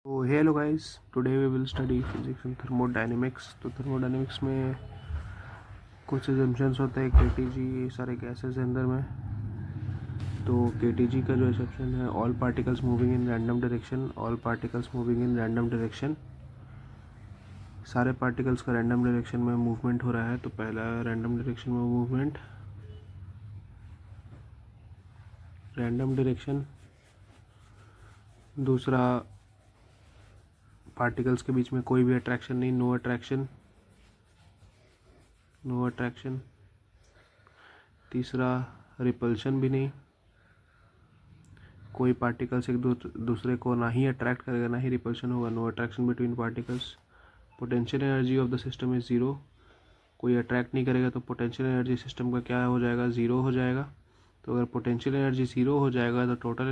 तो hello guys, today we will study physics and thermodynamics. तो thermodynamics में कुछ एजम्पशंस होते हैं। केटीजी सारे गैसेस हैं अंदर में। तो केटीजी का जो एजम्पशन है, all particles moving in random direction, all particles moving in random direction. सारे पार्टिकल्स का रैंडम डायरेक्शन में मूवमेंट हो रहा है। तो पहला रैंडम डायरेक्शन में मूवमेंट, रैंडम डायरेक्शन। दूसरा, पार्टिकल्स के बीच में कोई भी अट्रैक्शन नहीं, नो अट्रैक्शन, नो अट्रैक्शन। तीसरा, रिपल्शन भी नहीं, कोई पार्टिकल्स एक दूसरे को ना ही अट्रैक्ट करेगा ना ही रिपल्शन होगा, no attraction between particles. Potential energy of the system is zero, कोई अट्रैक्ट नहीं करेगा तो पोटेंशियल एनर्जी सिस्टम का क्या हो जाएगा, ज़ीरो हो जाएगा। तो अगर पोटेंशियल एनर्जी ज़ीरो हो जाएगा तो total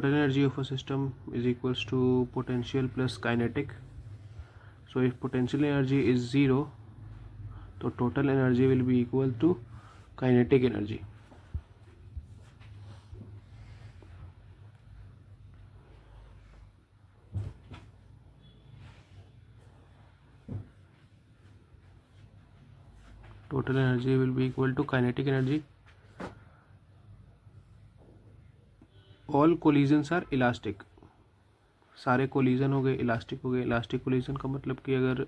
energy of a system is equals to potential plus kinetic. So if potential energy is zero तो total energy will be equal to kinetic energy. Total energy will be equal to kinetic energy. All collisions are elastic, सारे collision हो गए elastic हो गए। Elastic collision का मतलब कि अगर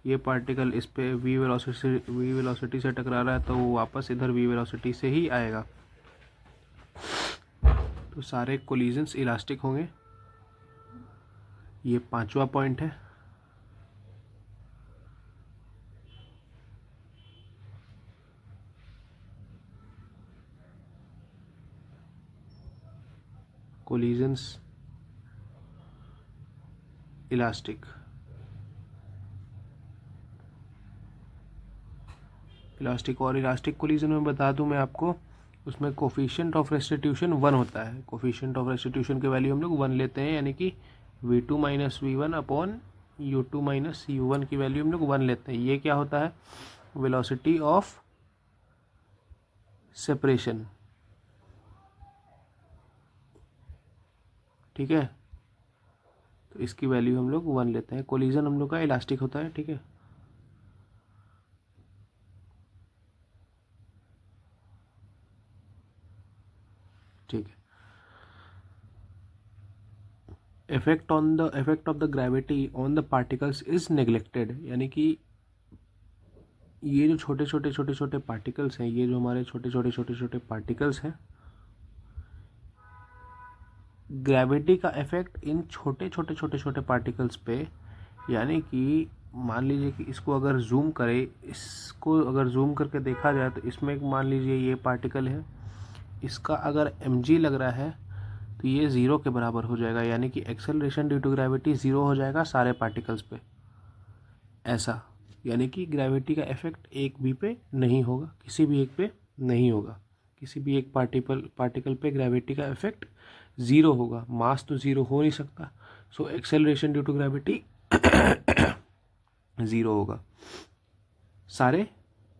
ये पार्टिकल इस पे वी वेलोसिटी से टकरा रहा है तो वो वापस इधर वी वेलोसिटी से ही आएगा। तो सारे कोलिजन्स इलास्टिक होंगे। ये पांचवा पॉइंट है। कोलिजन्स इलास्टिक, और इलास्टिक कोलिजन में बता दूं मैं आपको, उसमें कोफिशिएंट ऑफ रेस्टिट्यूशन 1 होता है। कोफिशिएंट ऑफ रेस्टिट्यूशन की वैल्यू हम लोग 1 लेते हैं, यानी कि v2 minus v1 upon u2 minus u1 की वैल्यू हम लोग 1 लेते हैं। ये क्या होता है, वेलोसिटी ऑफ सेपरेशन। ठीक है, तो इसकी वैल्यू हम लोग 1 लेते हैं। कोलिजन हम लोग का इलास्टिक होता है। ठीक है, ठीक है। Effect of the gravity on the particles is neglected, यानी कि ये जो छोटे छोटे पार्टिकल्स हैं, ये जो हमारे छोटे छोटे पार्टिकल्स हैं, ग्रेविटी का इफेक्ट इन छोटे पार्टिकल्स पे, यानी कि मान लीजिए कि इसको अगर जूम करें, इसको अगर जूम करके देखा जाए तो इसमें एक मान लीजिए ये पार्टिकल है, इसका अगर mg लग रहा है तो ये ज़ीरो के बराबर हो जाएगा, यानी कि acceleration due to gravity zero हो जाएगा सारे पार्टिकल्स पे। ऐसा, यानी कि ग्रेविटी का इफेक्ट एक भी पे नहीं होगा, किसी भी एक पे नहीं होगा। किसी भी एक पार्टिकल पे ग्रेविटी का इफेक्ट ज़ीरो होगा। मास तो ज़ीरो हो नहीं सकता, so acceleration due to gravity zero होगा सारे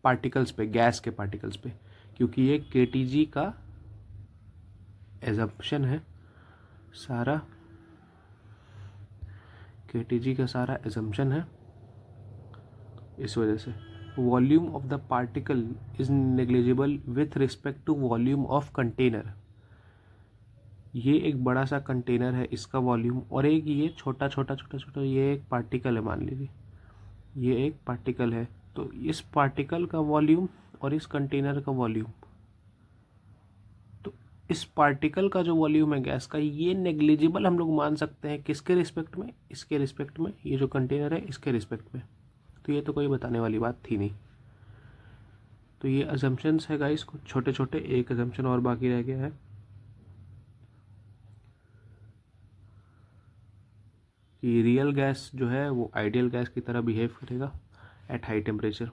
पार्टिकल्स पे, गैस के पार्टिकल्स पे, क्योंकि ये केटीजी का एजम्पशन है। सारा केटीजी का सारा एजम्पशन है, इस वजह से volume of the particle is negligible with respect to volume of container. ये एक बड़ा सा कंटेनर है, इसका वॉल्यूम, और एक ये छोटा ये एक पार्टिकल है। मान लीजिए ये एक पार्टिकल है, तो इस पार्टिकल का वॉल्यूम और इस कंटेनर का वॉल्यूम, तो इस पार्टिकल का जो वॉल्यूम है गैस का, ये नेग्लिजिबल हम लोग मान सकते हैं। किसके रिस्पेक्ट में, इसके रिस्पेक्ट में, ये जो कंटेनर है इसके रिस्पेक्ट में। तो ये तो कोई बताने वाली बात थी नहीं। तो ये अजम्पशंस है गाइस, कुछ छोटे छोटे। एक अजम्पशन और बाकी रह गया है कि रियल गैस जो है वो आइडियल गैस की तरह बिहेव करेगा at high temperature.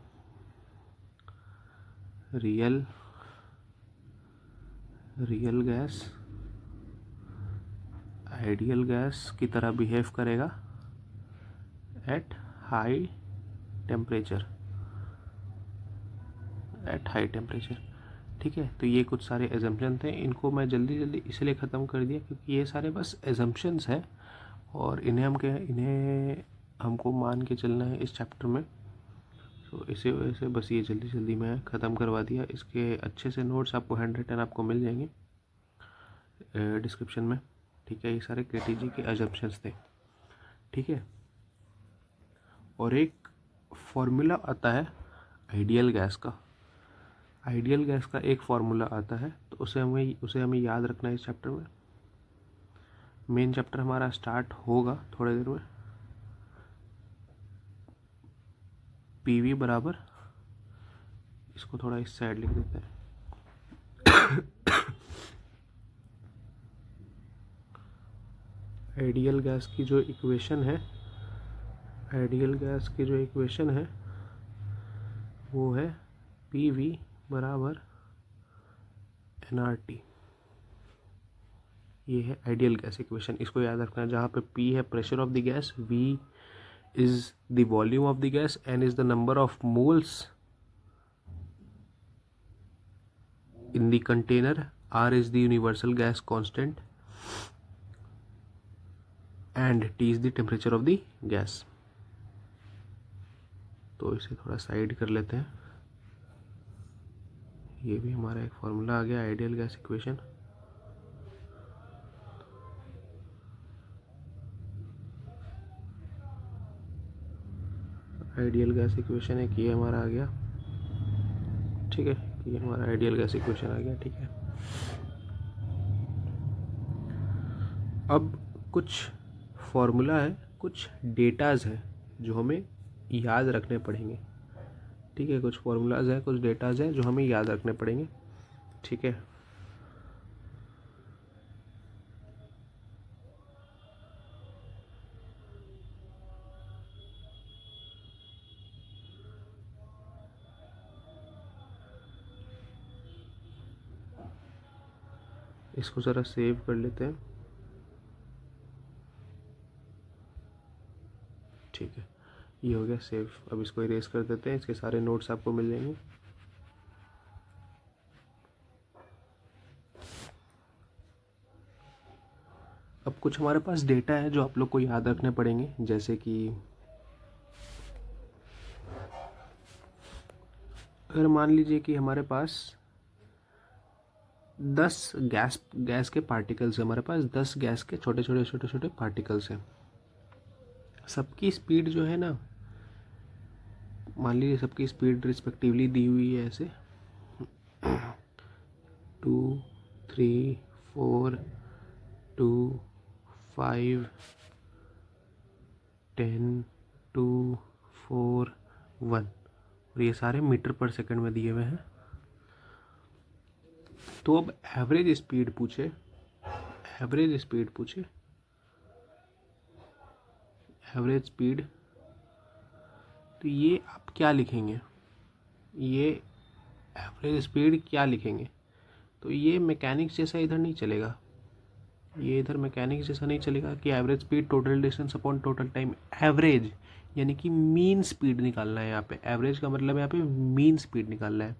Real gas ideal gas की तरह बिहेव करेगा एट हाई टेम्परेचर। ठीक है। तो ये कुछ सारे एजम्पशन थे, इनको मैं जल्दी जल्दी इसलिए ख़त्म कर दिया क्योंकि ये सारे बस एजम्पशंस हैं और इन्हें हमको मान के चलना है इस चैप्टर में। तो इसी वजह से बस ये जल्दी जल्दी मैं ख़त्म करवा दिया। इसके अच्छे से नोट्स आपको हैंड रिटन आपको मिल जाएंगे डिस्क्रिप्शन में, ठीक है। ये सारे केटीजी के एजम्पशंस थे, ठीक है। और एक फॉर्मूला आता है आइडियल गैस का। आइडियल गैस का एक फार्मूला आता है, तो उसे हमें याद रखना है इस चैप्टर में। मेन चैप्टर हमारा स्टार्ट होगा थोड़ी देर में। पीवी बराबर, इसको थोड़ा इस साइड लिख देते हैं, आइडियल गैस की जो इक्वेशन है, आइडियल गैस की जो इक्वेशन है वो है पीवी बराबर एनआरटी। ये है आइडियल गैस इक्वेशन, इसको याद रखना है। जहाँ पे पी है pressure of the gas, V is the volume of the gas, N is the number of moles in the container, R is the universal gas constant and T is the temperature of the gas। तो इसे थोड़ा side कर लेते हैं। ये भी हमारा एक फॉर्मूला आ गया ideal gas equation. Ideal gas equation एक ये हमारा आ गया, ठीक है। ये हमारा आइडियल गैस इक्वेशन आ गया, ठीक है। अब कुछ फॉर्मूला है, कुछ डेटाज है जो हमें याद रखने पड़ेंगे, ठीक है। कुछ फॉर्मूलाज हैं, कुछ डेटाज हैं जो हमें याद रखने पड़ेंगे, ठीक है। इसको ज़रा सेव कर लेते हैं, ठीक है। ये हो गया सेव। अब इसको इरेज कर देते हैं, इसके सारे नोट्स आपको मिल जाएंगे। अब कुछ हमारे पास डेटा है जो आप लोग को याद रखने पड़ेंगे, जैसे कि अगर मान लीजिए कि हमारे पास 10 गैस के पार्टिकल्स है, हमारे पास 10 गैस के छोटे छोटे छोटे छोटे पार्टिकल्स हैं। सबकी स्पीड जो है ना, मान लीजिए सबकी स्पीड रिस्पेक्टिवली दी हुई है ऐसे 2 3 4 2 5 10 2 4 1, और ये सारे मीटर पर सेकंड में दिए हुए हैं। तो अब एवरेज स्पीड पूछे, एवरेज स्पीड, तो ये आप क्या लिखेंगे, ये एवरेज स्पीड क्या लिखेंगे? तो ये मैकेनिक्स जैसा इधर नहीं चलेगा, ये इधर मैकेनिक्स जैसा नहीं चलेगा कि average speed total distance upon total time. Average यानी कि मीन स्पीड निकालना है यहाँ पे। एवरेज का मतलब यहाँ पे मीन स्पीड निकालना है।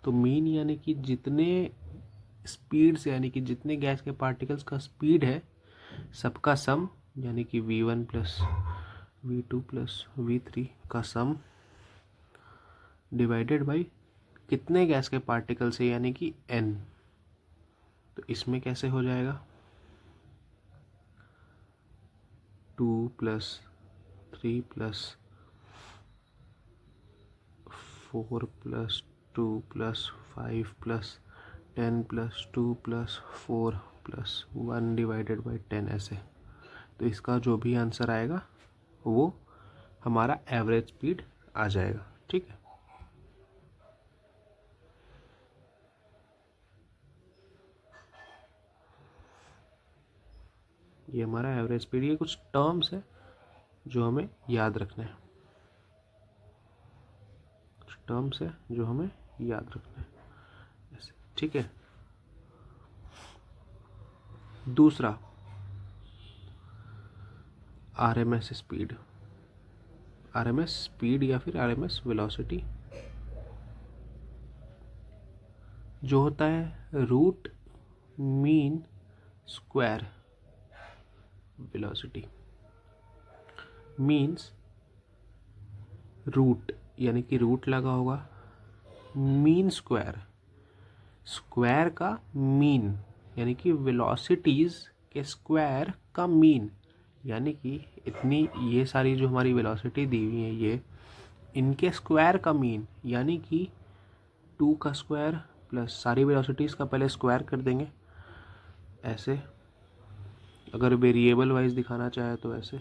तो मीन यानी कि जितने स्पीड से, यानी कि जितने गैस के पार्टिकल्स का स्पीड है सबका सम, यानी कि v1 plus v2 plus v3 का सम डिवाइडेड बाई कितने गैस के पार्टिकल्स है, यानी कि n। तो इसमें कैसे हो जाएगा, 2 plus 3 plus 4 plus 2 plus 5 plus 10 plus 2 plus 4 plus 1 divided by 10 ऐसे। तो इसका जो भी आंसर आएगा वो हमारा एवरेज स्पीड आ जाएगा, ठीक है। ये हमारा एवरेज स्पीड। ये कुछ टर्म्स है जो हमें याद रखना है, कुछ टर्म्स है जो हमें याद रखना है ऐसे, ठीक है। दूसरा आरएमएस स्पीड, आरएमएस स्पीड या फिर आरएमएस वेलोसिटी। जो होता है root mean square velocity, means root यानी कि रूट लगा होगा, मीन स्क्वायर, स्क्वायर का मीन यानी कि वेलोसिटीज़ के स्क्वायर का मीन, यानी कि इतनी ये सारी जो हमारी वेलोसिटी दी हुई है ये इनके स्क्वायर का मीन, यानी कि 2 का स्क्वायर प्लस सारी वेलोसिटीज़ का पहले स्क्वायर कर देंगे ऐसे, अगर वेरिएबल वाइज दिखाना चाहे तो ऐसे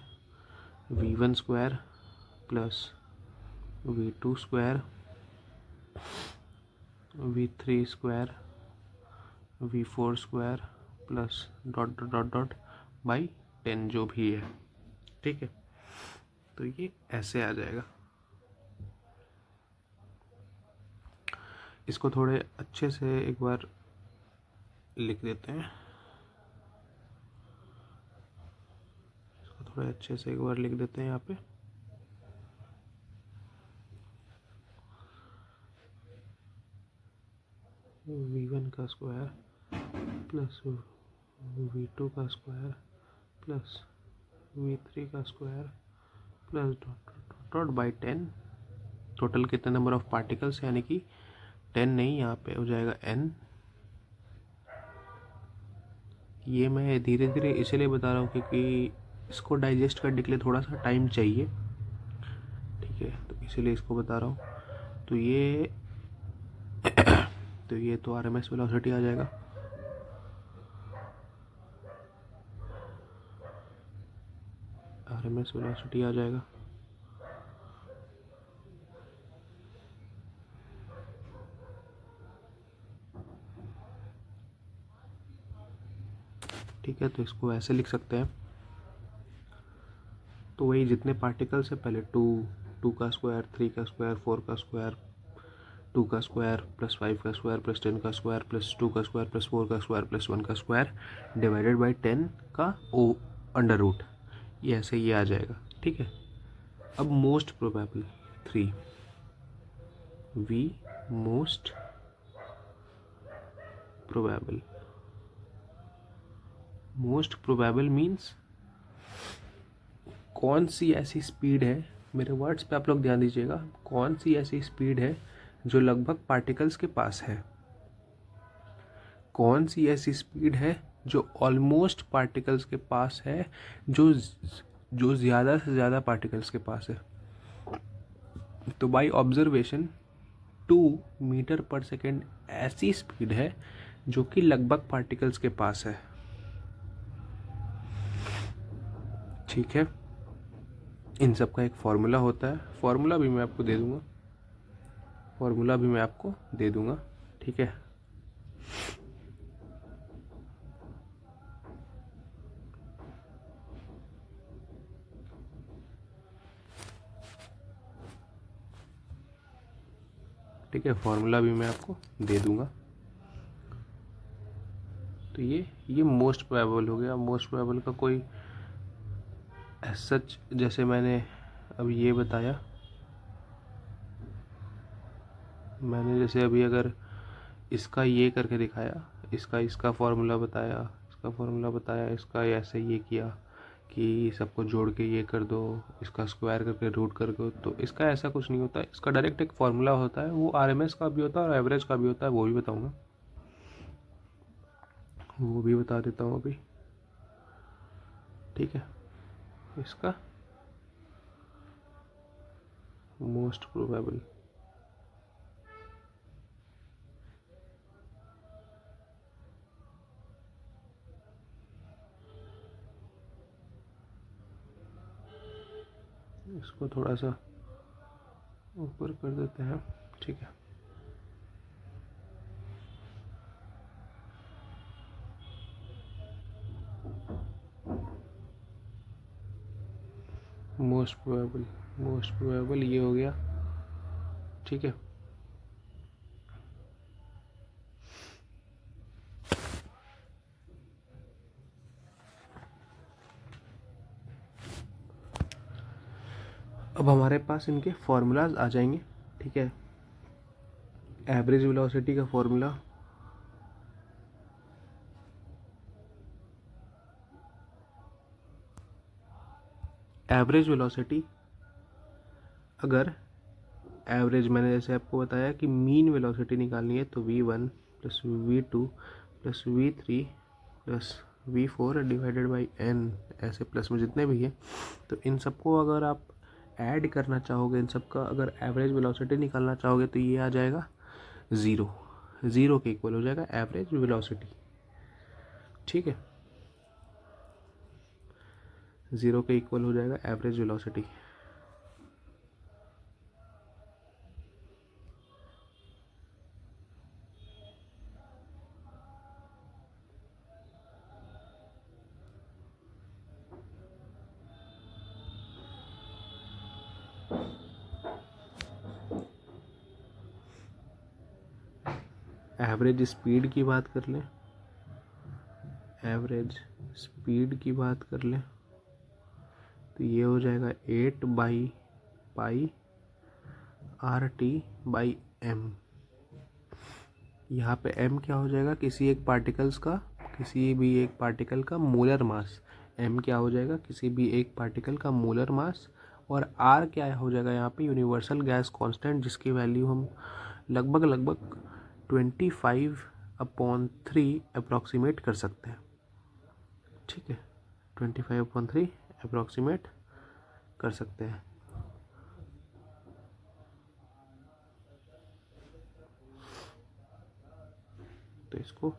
v1 square plus v2 square v3 square v4 square plus dot dot dot dot by 10 जो भी है, ठीक है। तो ये ऐसे आ जाएगा। इसको थोड़े अच्छे से एक बार लिख देते हैं, इसको थोड़े अच्छे से एक बार लिख देते हैं यहाँ पे। v1 का स्क्वायर प्लस v2 का स्क्वायर प्लस v3 का square plus dot dot dot by 10, total कितने नंबर ऑफ पार्टिकल्स, यानी कि 10 नहीं, यहाँ पे हो जाएगा n। ये मैं धीरे धीरे इसलिए बता रहा हूँ क्योंकि इसको डाइजेस्ट करने के लिए थोड़ा सा टाइम चाहिए, ठीक है, तो इसीलिए इसको बता रहा हूँ। तो ये तो आरएमएस वेलोसिटी आ जाएगा, आरएमएस वेलोसिटी आ जाएगा। ठीक है, तो इसको ऐसे लिख सकते हैं। तो वही जितने पार्टिकल्स है पहले 2 का स्क्वायर, 3 का स्क्वायर, 4 का स्क्वायर, 2 का स्क्वायर प्लस 5 का स्क्वायर प्लस 10 का स्क्वायर प्लस 2 का स्क्वायर प्लस 4 का स्क्वायर प्लस 1 का स्क्वायर डिवाइडेड बाई 10 का ओ अंडर रूट, ये ऐसे ये आ जाएगा, ठीक है। अब most probable 3, V most probable, most probable means कौन सी ऐसी स्पीड है, मेरे वर्ड्स पे आप लोग ध्यान दीजिएगा, कौन सी ऐसी स्पीड है जो लगभग पार्टिकल्स के पास है, कौन सी ऐसी स्पीड है जो ऑलमोस्ट पार्टिकल्स के पास है, जो ज़्यादा से ज़्यादा पार्टिकल्स के पास है। तो बाय ऑब्जर्वेशन 2 मीटर पर सेकेंड ऐसी स्पीड है जो कि लगभग पार्टिकल्स के पास है, ठीक है। इन सब का एक फॉर्मूला होता है, फॉर्मूला भी मैं आपको दे दूंगा, ठीक है। ठीक है, फॉर्मूला भी मैं आपको दे दूंगा। तो ये मोस्ट प्रोबेबल हो गया। मोस्ट प्रोबेबल का कोई सच, जैसे मैंने अब ये बताया, मैंने जैसे अभी अगर इसका ये करके दिखाया, इसका फॉर्मूला बताया, इसका ऐसे ये किया कि सबको जोड़ के ये कर दो, इसका स्क्वायर करके रूट कर दो, तो इसका ऐसा कुछ नहीं होता है। इसका डायरेक्ट एक फॉर्मूला होता है, वो आरएमएस का भी होता है और एवरेज का भी होता है, वो भी बताऊंगा, वो भी बता देता हूँ अभी, ठीक है। इसका मोस्ट प्रोबेबल इसको थोड़ा सा ऊपर कर देते हैं, ठीक है। मोस्ट प्रोबेबल ये हो गया, ठीक है। अब हमारे पास इनके फॉर्मूलाज आ जाएंगे, ठीक है। एवरेज वेलोसिटी का फॉर्मूला एवरेज वेलोसिटी, अगर एवरेज मैंने जैसे आपको बताया कि मीन वेलोसिटी निकालनी है तो v1 plus v2 plus v3 plus v4 divided by n, ऐसे प्लस में जितने भी हैं, तो इन सबको अगर आप ऐड करना चाहोगे, इन सबका अगर एवरेज वेलोसिटी निकालना चाहोगे तो ये आ जाएगा ज़ीरो के इक्वल हो जाएगा एवरेज वेलोसिटी। ठीक है, ज़ीरो के इक्वल हो जाएगा एवरेज वेलोसिटी। एवरेज स्पीड की बात कर लें, एवरेज स्पीड की बात कर लें तो ये हो जाएगा 8/π/RT/m। यहाँ पे m क्या हो जाएगा, किसी एक पार्टिकल का मोलर मास। m क्या हो जाएगा, किसी भी एक पार्टिकल का मोलर मास। और r क्या हो जाएगा यहाँ पे, यूनिवर्सल गैस कांस्टेंट, जिसकी वैल्यू हम लगभग 25/3 अप्रॉक्सीमेट कर सकते हैं। ठीक है, 25/3 अप्रॉक्सीमेट कर सकते हैं। तो इसको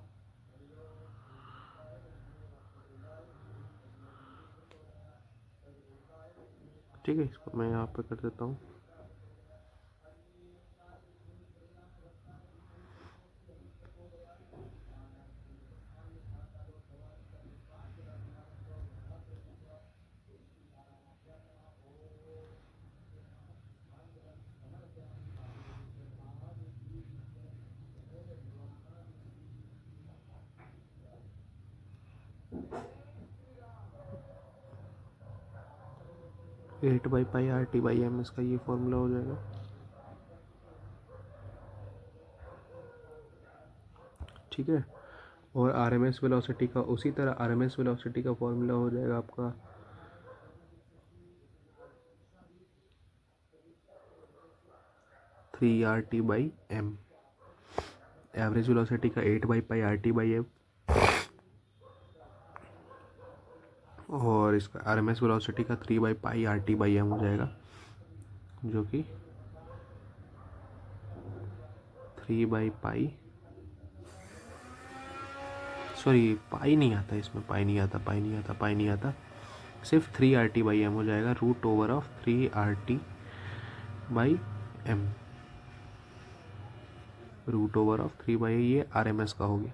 ठीक है, इसको मैं यहाँ पे कर देता हूँ। एट बाई पाई RT/m इसका ये फॉर्मूला हो जाएगा। ठीक है, और RMS वेलोसिटी का उसी तरह RMS वेलोसिटी का फॉर्मूला हो जाएगा आपका 3RT/m। एवरेज वेलोसिटी का 8/π/RT/m और इसका RMS वेलोसिटी का 3/π/RT/m हो जाएगा, जो कि 3/π, सॉरी पाई नहीं आता इसमें, पाई नहीं आता, सिर्फ 3RT/m हो जाएगा, √ओवर 3RT/m, √3 ये RMS का हो गया।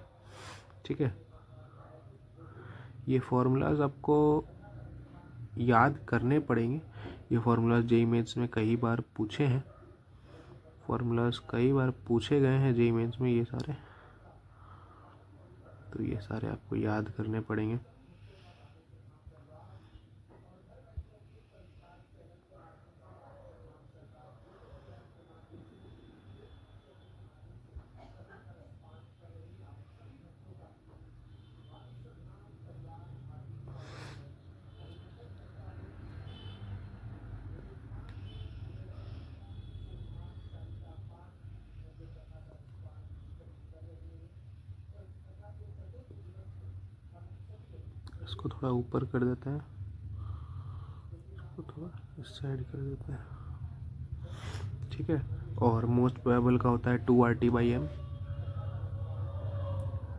ठीक है, ये फार्मूलाज आपको याद करने पड़ेंगे। ये फार्मूलाज जेईई मेंस में कई बार पूछे हैं, पूछे गए हैं जेईई मेंस में ये सारे, तो ये सारे आपको याद करने पड़ेंगे। इसको थोड़ा ऊपर कर देते हैं, इसको थोड़ा इस साइड कर देते हैं। ठीक है, और मोस्ट प्रोबेबल का होता है 2RT/m,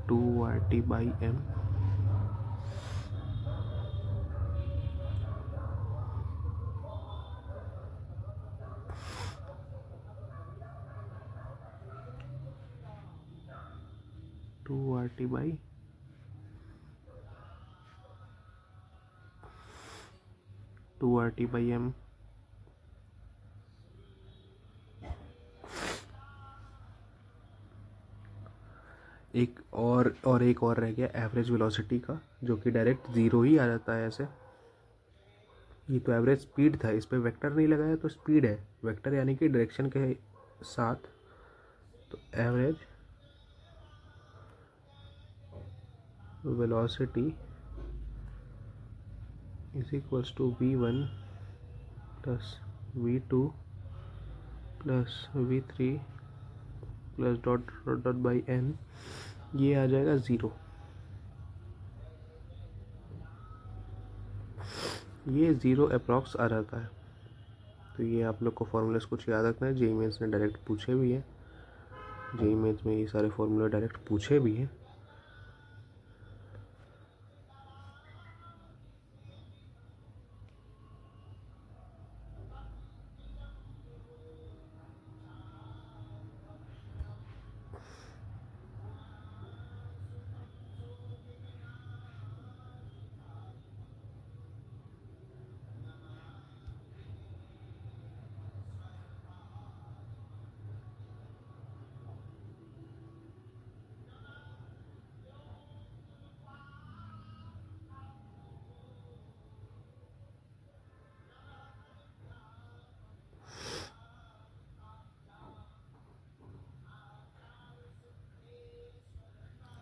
2RT/m। To RT/m। एक और रह गया एवरेज वेलोसिटी का, जो कि डायरेक्ट ज़ीरो ही आ जाता है ऐसे। ये तो एवरेज स्पीड था, इस पर वेक्टर नहीं लगाया तो स्पीड है, वेक्टर यानी कि डायरेक्शन के साथ। तो average velocity is equals to v1 plus V2 plus V3 plus dot dot dot by n, ये आ जाएगा 0। ये 0 अप्रॉक्स आ जाता है। तो ये आप लोग को फॉर्मूलाज कुछ याद रखना है। जेईई मेंस ने डायरेक्ट पूछे भी हैं, जेईई मेंस में ये सारे फॉर्मूला डायरेक्ट पूछे भी हैं।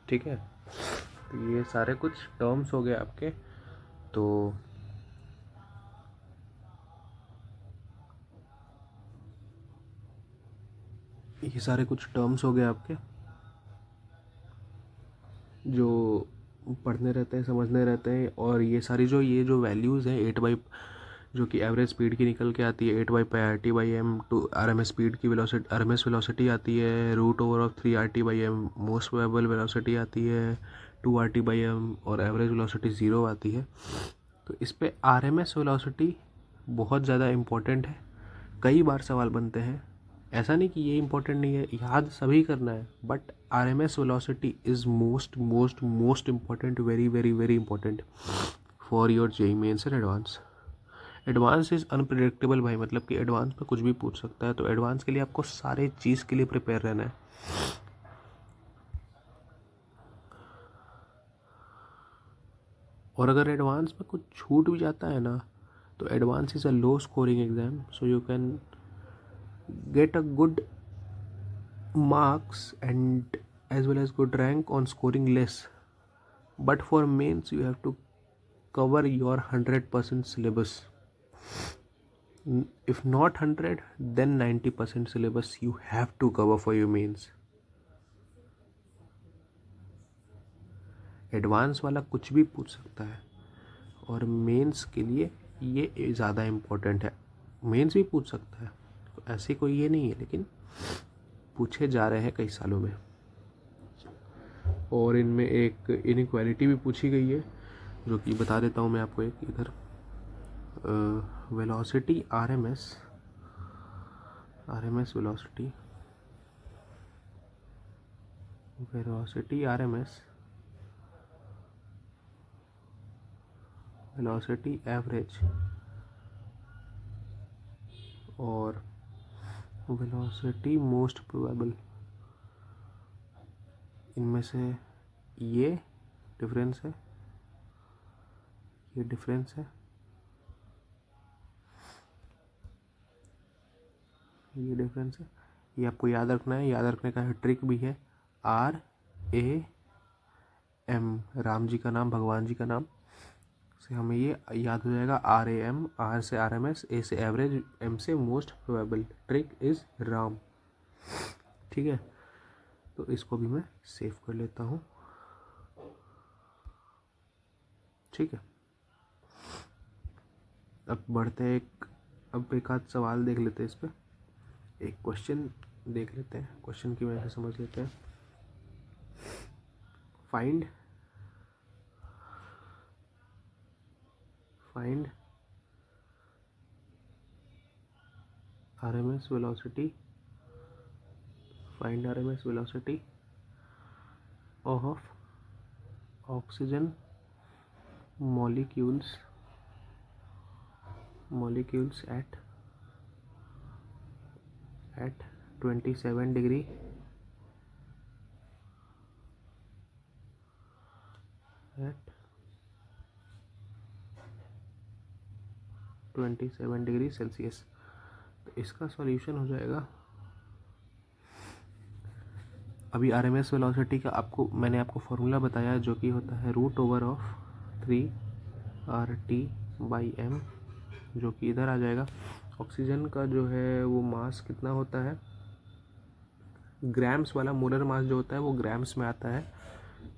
ठीक है, तो ये सारे कुछ टर्म्स हो गए आपके। तो ये सारे कुछ टर्म्स हो गए आपके जो पढ़ने रहते हैं, समझने रहते हैं। और ये सारी ये जो वैल्यूज़ हैं 8 बाई, जो कि एवरेज स्पीड की निकल के आती है 8 by pi R T by M, two R M S speed की velocity, R M S velocity आती है root over of 3 R T by M, most probable velocity आती है 2 आर टी बाई एम, और एवरेज वेलोसिटी 0 आती है। तो इस पे आर एम एस वेलोसिटी बहुत ज़्यादा इम्पोर्टेंट है। कई बार सवाल बनते हैं, ऐसा नहीं कि ये इम्पोर्टेंट नहीं है, याद सभी करना है, but R M S velocity is most most most important, very very very important for your JEE mains and advance. Advance is unpredictable भाई, मतलब कि एडवांस में कुछ भी पूछ सकता है। तो एडवांस के लिए आपको सारे चीज़ के लिए प्रिपेयर रहना है। और अगर एडवांस में कुछ छूट भी जाता है ना, तो advance is a low scoring exam, so you can get a good marks and as well as good rank on scoring less, but for mains you have to cover your 100% syllabus. If not 100, then 90% syllabus you have to cover for your mains. Advance वाला कुछ भी पूछ सकता है, और mains के लिए ये ज़्यादा इम्पोर्टेंट है। मेंस भी पूछ सकता है, तो ऐसे कोई ये नहीं है, लेकिन पूछे जा रहे हैं कई सालों में। और इनमें एक इनइक्वालिटी भी पूछी गई है, जो कि बता देता हूँ मैं आपको। एक इधर velocity R M S velocity R M S velocity average और वेलोसिटी मोस्ट प्रोबेबल, इनमें से ये डिफरेंस है, ये डिफरेंस है, ये डिफरेंस है। ये आपको याद रखना है। याद रखने का ट्रिक भी है, R A M, Ram ji का नाम, भगवान जी का नाम से हमें ये याद हो जाएगा। आर ए एम, आर से आर एम एस, ए से एवरेज, एम से most probable, trick is Ram. ठीक है, तो इसको भी मैं सेव कर लेता हूँ। ठीक है, अब बढ़ते हैं अब एक आध सवाल देख लेते हैं। इस पर एक क्वेश्चन देख लेते हैं, क्वेश्चन की वजह से समझ लेते हैं। Find RMS velocity, find RMS velocity of oxygen molecules at 27 degree Celsius. तो इसका सॉल्यूशन हो जाएगा, अभी RMS वेलोसिटी का मैंने आपको फॉर्मूला बताया, जो कि होता है रूट ओवर ऑफ 3 RT/m जो कि इधर आ जाएगा। ऑक्सीजन का जो है वो मास कितना होता है, ग्राम्स वाला मोलर मास जो होता है वो ग्राम्स में आता है,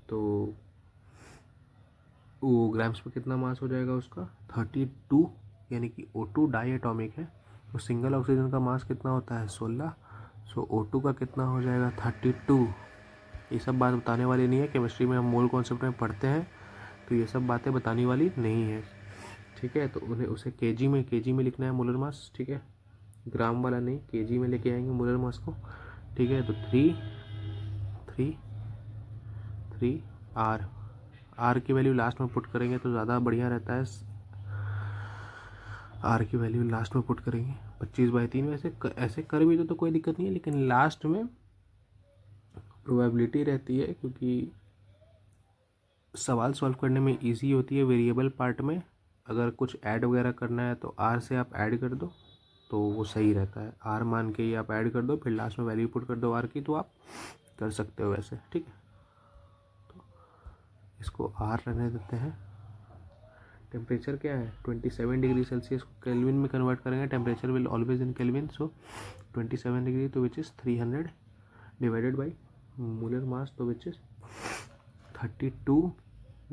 तो वो ग्राम्स में कितना मास हो जाएगा उसका 32, यानी कि O2 डाई एटॉमिक है। तो सिंगल ऑक्सीजन का मास कितना होता है 16, सो O2 का कितना हो जाएगा 32। ये सब बात बताने वाली नहीं है, केमिस्ट्री में हम मोल कॉन्सेप्ट में पढ़ते हैं तो ये सब बातें बताने वाली नहीं है, ठीक है। तो उन्हें उसे केजी में लिखना है मोलर मास, ठीक है, ग्राम वाला नहीं, केजी में लेके आएंगे मोलर मास को, ठीक है। तो 3 आर की वैल्यू लास्ट में पुट करेंगे तो ज़्यादा बढ़िया रहता है, आर की वैल्यू लास्ट में पुट करेंगे 25/3। वैसे ऐसे कर भी तो कोई दिक्कत नहीं है, लेकिन लास्ट में प्रोबेबिलिटी रहती है, क्योंकि सवाल सॉल्व करने में इजी होती है। वेरिएबल पार्ट में अगर कुछ ऐड वगैरह करना है तो आर से आप ऐड कर दो तो वो सही रहता है, आर मान के ही आप ऐड कर दो, फिर लास्ट में वैल्यू पुट कर दो आर की, तो आप कर सकते हो वैसे, ठीक है। तो इसको आर रहने देते हैं। टेम्परेचर क्या है 27 डिग्री सेल्सियस को केल्विन में कन्वर्ट करेंगे, temperature will always in Kelvin, so 27 degree तो which is 300 divided by molar mass तो विच इज़ 32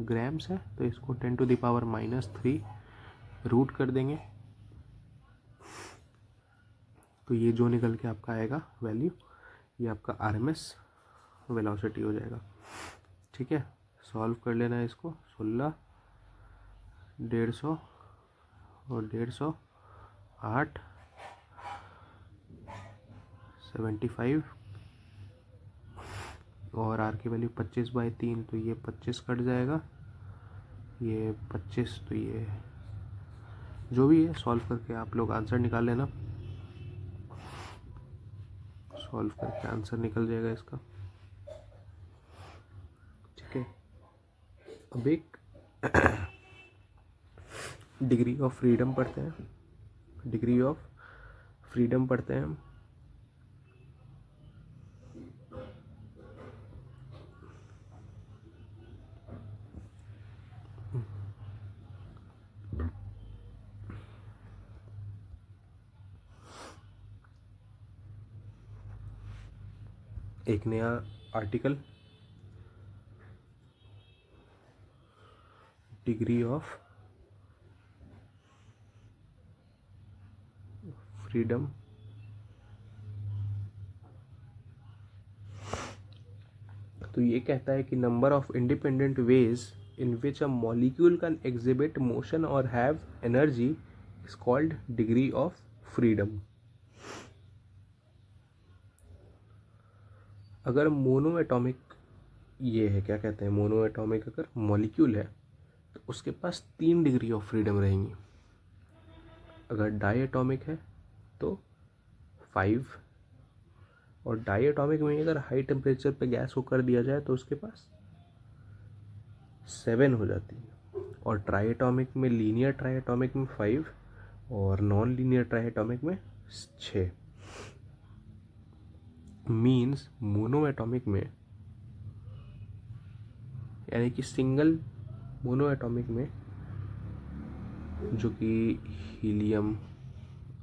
ग्राम्स है, तो इसको 10⁻³ रूट कर देंगे, तो ये जो निकल के आपका आएगा वैल्यू, ये आपका RMS वेलोसिटी हो जाएगा, ठीक है। सॉल्व कर लेना है इसको, 16, 150 और 150, 8, 75 और आर की वैल्यू 25/3, तो ये 25 कट जाएगा, ये 25, तो ये जो भी है सॉल्व करके आप लोग आंसर निकाल लेना, सॉल्व करके आंसर निकल जाएगा इसका, ठीक है। अब एक डिग्री ऑफ फ्रीडम पढ़ते हैं, डिग्री ऑफ फ्रीडम पढ़ते हैं हम। एक नया आर्टिकल, डिग्री ऑफ फ्रीडम, तो ये कहता है कि number of independent ways in which a molecule can exhibit motion और have energy is called degree of freedom. अगर मोनो एटॉमिक, ये है क्या कहते हैं, मोनो एटॉमिक अगर मॉलिक्यूल है तो उसके पास 3 डिग्री ऑफ फ्रीडम रहेंगी, अगर डाई एटॉमिक है तो 5, और डाई एटॉमिक में अगर हाई टेम्परेचर पे गैस को कर दिया जाए तो उसके पास 7 हो जाती है, और ट्राई एटॉमिक में, लीनियर ट्राई एटॉमिक में 5 और नॉन लीनियर ट्राई एटॉमिक में 6। मीन्स मोनो एटॉमिक में, यानी कि सिंगल मोनो एटॉमिक में, जो कि हीलियम,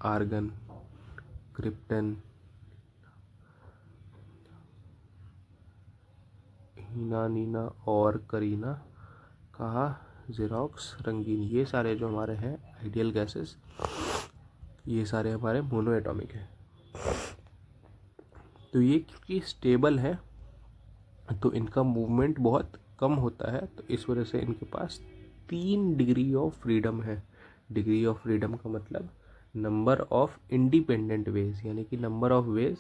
आर्गन, क्रिप्टन, हीना, नीना और करीना, कहा, जेरोक्स, रंगीन, ये सारे जो हमारे हैं आइडियल गैसेस, ये सारे हमारे मोनो एटॉमिक हैं। तो ये क्योंकि स्टेबल है तो इनका मूवमेंट बहुत कम होता है, तो इस वजह से इनके पास 3 डिग्री ऑफ फ्रीडम है। डिग्री ऑफ फ्रीडम का मतलब नंबर ऑफ इंडिपेंडेंट वेज, यानी कि number of ways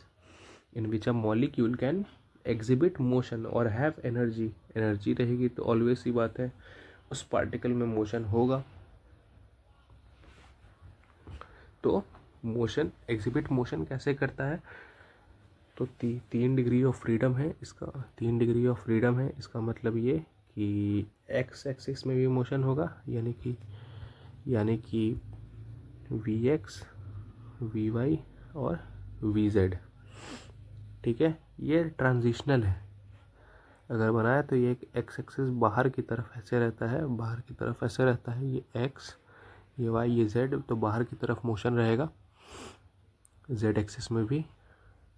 in which a molecule can exhibit motion और हैव एनर्जी। एनर्जी रहेगी तो ऑलवेज सी बात है उस पार्टिकल में मोशन होगा, तो मोशन, एग्जिबिट मोशन कैसे करता है, तो 3 डिग्री ऑफ फ्रीडम है इसका, 3 डिग्री ऑफ फ्रीडम है, इसका मतलब ये कि एक्स एक्सिस में भी मोशन होगा, यानी कि Vx, Vy और Vz, ठीक है। ये ट्रांजिशनल है, अगर बनाया तो ये एक एक्स एक्सिस बाहर की तरफ ऐसे रहता है, बाहर की तरफ ऐसे रहता है, ये एक्स, ये y ये z, तो बाहर की तरफ मोशन रहेगा, z एक्सिस में भी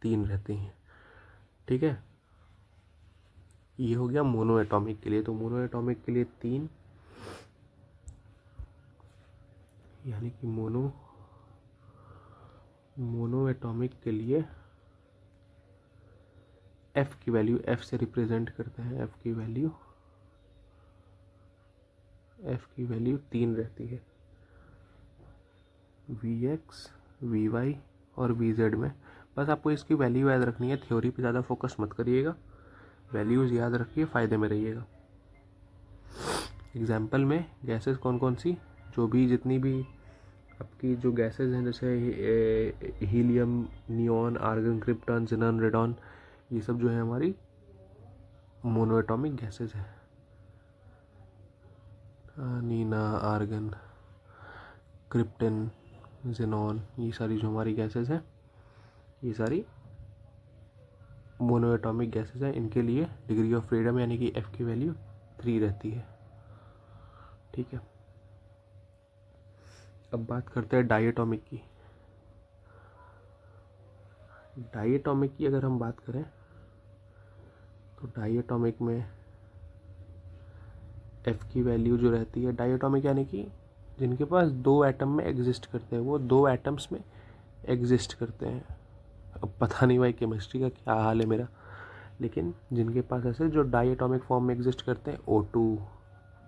3 रहते हैं। ठीक है, ये हो गया मोनो एटॉमिक के लिए। तो मोनो एटॉमिक के लिए 3, यानी कि मोनो एटॉमिक के लिए f की वैल्यू, f से रिप्रेजेंट करते हैं, f की वैल्यू 3 रहती है, Vx, Vy और Vz में। बस आपको इसकी वैल्यू याद रखनी है, थ्योरी पे ज़्यादा फोकस मत करिएगा, वैल्यूज़ याद रखिए, फ़ायदे में रहिएगा। एग्जाम्पल में गैसेस कौन कौन सी, जो भी जितनी भी आपकी जो गैसेस हैं, जैसे helium, neon, argon, krypton, xenon, radon, ये सब जो है हमारी मोनोएटॉमिक गैसेस हैं। नीना, आर्गन, क्रिप्टन, ज़ेनॉन, ये सारी जो हमारी गैसेस हैं, ये सारी मोनोएटॉमिक गैसेस हैं। इनके लिए डिग्री ऑफ फ्रीडम यानी कि f की वैल्यू 3 रहती है। ठीक है, अब बात करते हैं डायटोमिक की। डायटोमिक की अगर हम बात करें तो डायटोमिक में f की वैल्यू जो रहती है, डायटोमिक यानी कि जिनके पास 2 एटम में एग्जिस्ट करते हैं, वो 2 एटम्स में एग्जिस्ट करते हैं। अब पता नहीं भाई केमिस्ट्री का क्या हाल है मेरा, लेकिन जिनके पास ऐसे जो डायटोमिक फॉर्म में एग्जिस्ट करते हैं, O2,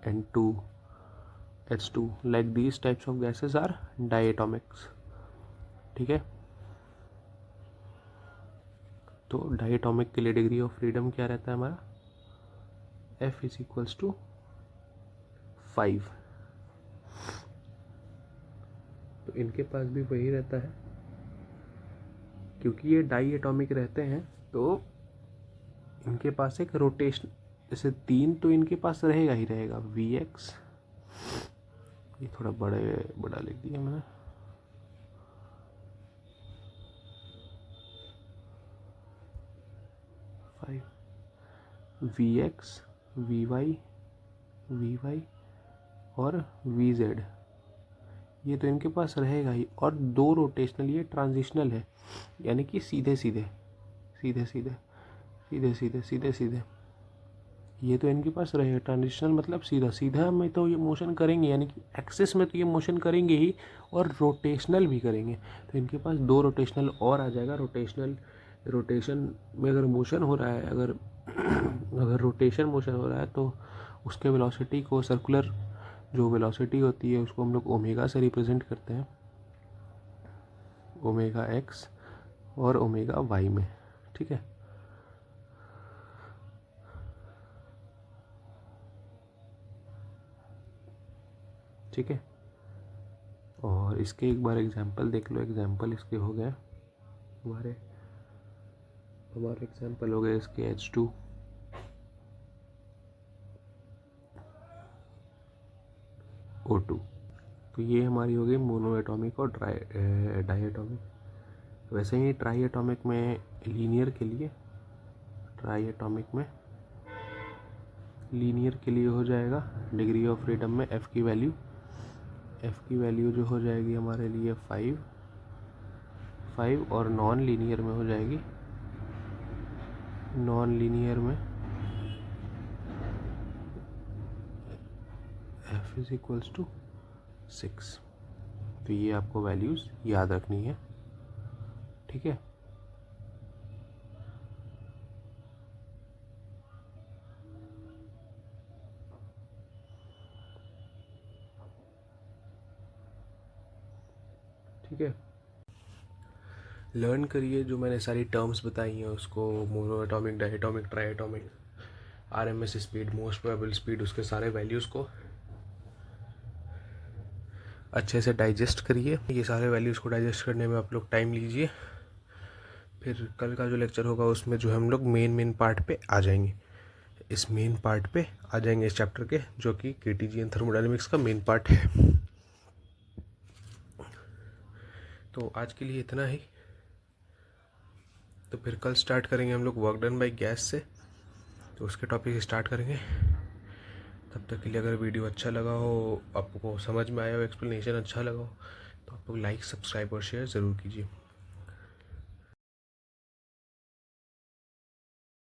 N2, H2, like these types of gases are diatomics. ठीक है, तो डायटोमिक के लिए डिग्री ऑफ फ्रीडम क्या रहता है हमारा, F इज इक्वल्स टू 5। तो इनके पास भी वही रहता है, क्योंकि ये डाई एटॉमिक रहते हैं, तो इनके पास एक रोटेशन, जैसे 3 तो इनके पास रहेगा ही रहेगा, Vx, ये थोड़ा बड़ा लिख दिया मैंने, Vx, Vy, Vy और Vz, ये तो इनके पास रहेगा ही। और 2 रोटेशनल, ये ट्रांजिशनल है, यानी कि सीधे सीधे सीधे सीधे सीधे सीधे सीधे सीधे, ये तो इनके पास रहेगा। ट्रांजिशनल मतलब सीधा सीधा में तो ये मोशन करेंगे, यानी कि एक्सिस में तो ये मोशन करेंगे ही, और रोटेशनल भी करेंगे। तो इनके पास 2 रोटेशनल और आ जाएगा। रोटेशन में अगर मोशन हो रहा है, अगर रोटेशन मोशन हो रहा है, तो उसके वेलोसिटी को, सर्कुलर जो वेलोसिटी होती है, उसको हम लोग ओमेगा से रिप्रेजेंट करते हैं, ओमेगा एक्स और ओमेगा वाई में। ठीक है, ठीक है, और इसके एक बार एग्जांपल देख लो। एग्जांपल इसके हो गए हमारे एग्जांपल हो गए इसके H2, O2। तो ये हमारी हो गई मोनो एटॉमिक और डाई एटॉमिक। वैसे ही ट्राई एटॉमिक में लीनियर के लिए हो जाएगा डिग्री ऑफ फ्रीडम में f की वैल्यू जो हो जाएगी हमारे लिए 5, और नॉन लीनियर में हो जाएगी, f इज इक्वल्स टू 6। तो ये आपको वैल्यूज़ याद रखनी है। ठीक है, ठीक है, लर्न करिए जो मैंने सारी टर्म्स बताई हैं उसको, mono atomic, di atomic, tri atomic, RMS speed, most probable speed, उसके सारे वैल्यूज़ को अच्छे से डाइजेस्ट करिए। ये सारे वैल्यूज़ को डाइजेस्ट करने में आप लोग टाइम लीजिए। फिर कल का जो लेक्चर होगा उसमें जो हम लोग मेन पार्ट पे आ जाएंगे, इस मेन पार्ट पे आ जाएंगे इस चैप्टर के, जो कि KTG एंड थर्मोडायनेमिक्स का मेन पार्ट है। तो आज के लिए इतना ही। तो फिर कल स्टार्ट करेंगे हम लोग वर्क डन बाय गैस से, तो उसके टॉपिक स्टार्ट करेंगे। तब तक के लिए अगर वीडियो अच्छा लगा हो, आपको समझ में आया हो, एक्सप्लेनेशन अच्छा लगा हो, तो आप लोग लाइक, सब्सक्राइब और शेयर ज़रूर कीजिए।